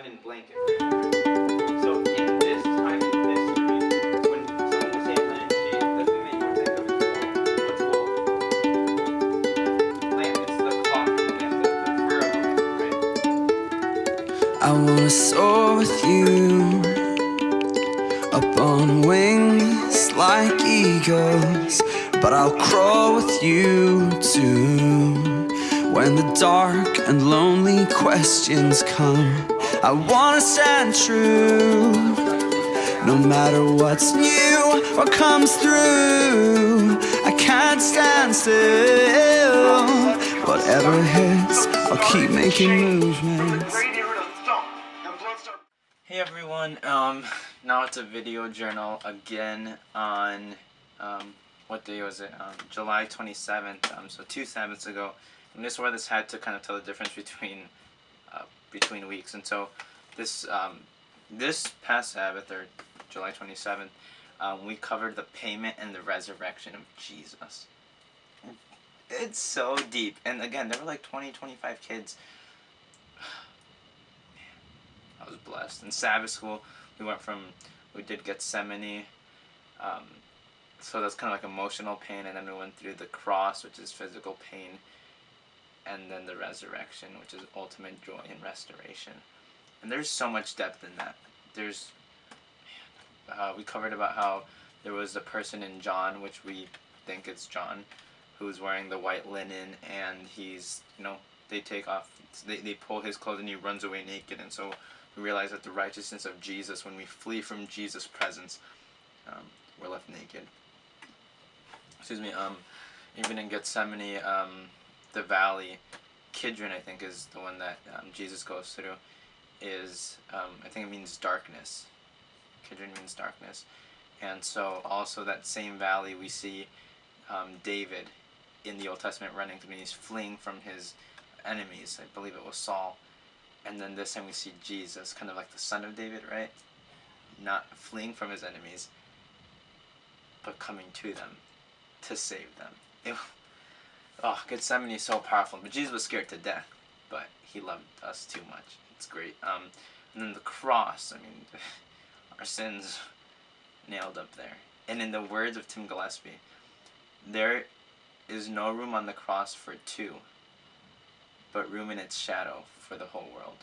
linen blanket. So in this time in history, when someone would say linen sheet, the thing that you would think of is wool. What's wool? Lamb. It's the cloth of the lamb, the fur of the lamb, right? I wanna soar with you up on wings like eagles, but I'll crawl with you too. When the dark and lonely questions come, I wanna stand true. No matter what's new or comes through, I can't stand still. Whatever hits, I'll keep making movements. Hey everyone, now it's a video journal again on, what day was it? July 27th, so 2 Sabbaths ago. And this wore this hat to kind of tell the difference between weeks. And so this past Sabbath, or July 27th, we covered the payment and the resurrection of Jesus. It's so deep. And again, there were like 20-25 kids. I was blessed. In Sabbath school, we did Gethsemane, so that's kind of like emotional pain, and then we went through the cross, which is physical pain, and then the resurrection, which is ultimate joy and restoration. And there's so much depth in that. We covered about how there was a person in John, which we think it's John, who's wearing the white linen, and he's, they pull his clothes and he runs away naked, and so we realize that the righteousness of Jesus, when we flee from Jesus' presence, we're left naked. Excuse me. Even in Gethsemane, the valley, Kidron, I think, is the one that Jesus goes through, is, I think it means darkness. Kidron means darkness. And so also that same valley we see David in the Old Testament running through, and he's fleeing from his enemies. I believe it was Saul. And then this time we see Jesus, kind of like the son of David, right? Not fleeing from his enemies, but coming to them to save them. Gethsemane is so powerful. But Jesus was scared to death, but he loved us too much. It's great. And then the cross, our sins nailed up there. And in the words of Tim Gillespie, there is no room on the cross for two, but room in its shadow for the whole world.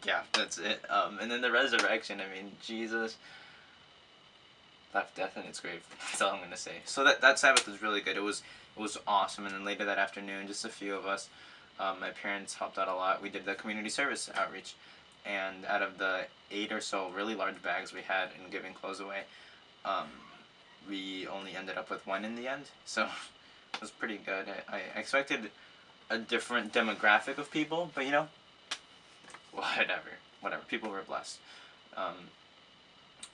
Yeah, that's it. And then the resurrection, Jesus left death in its grave. That's all I'm going to say. So that Sabbath was really good. It was awesome. And then later that afternoon, just a few of us, my parents helped out a lot. We did the community service outreach. And out of the 8 or so really large bags we had in giving clothes away, we only ended up with 1 in the end. So it was pretty good. I expected a different demographic of people, but whatever. People were blessed.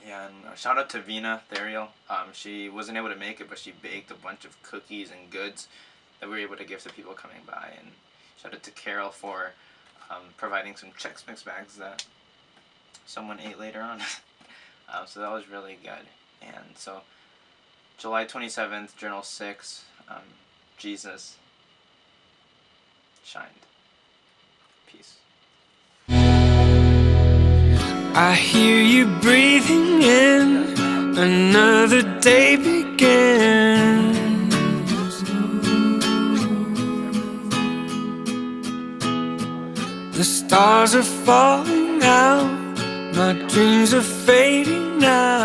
And shout out to Vina Therial. She wasn't able to make it, but she baked a bunch of cookies and goods that we were able to give to people coming by. And shout out to Carol for providing some Chex Mix bags that someone ate later on. So that was really good. And so July 27th, Journal 6, Jesus shined. Peace. I hear you breathing in, another day begins. The stars are falling out, my dreams are fading now.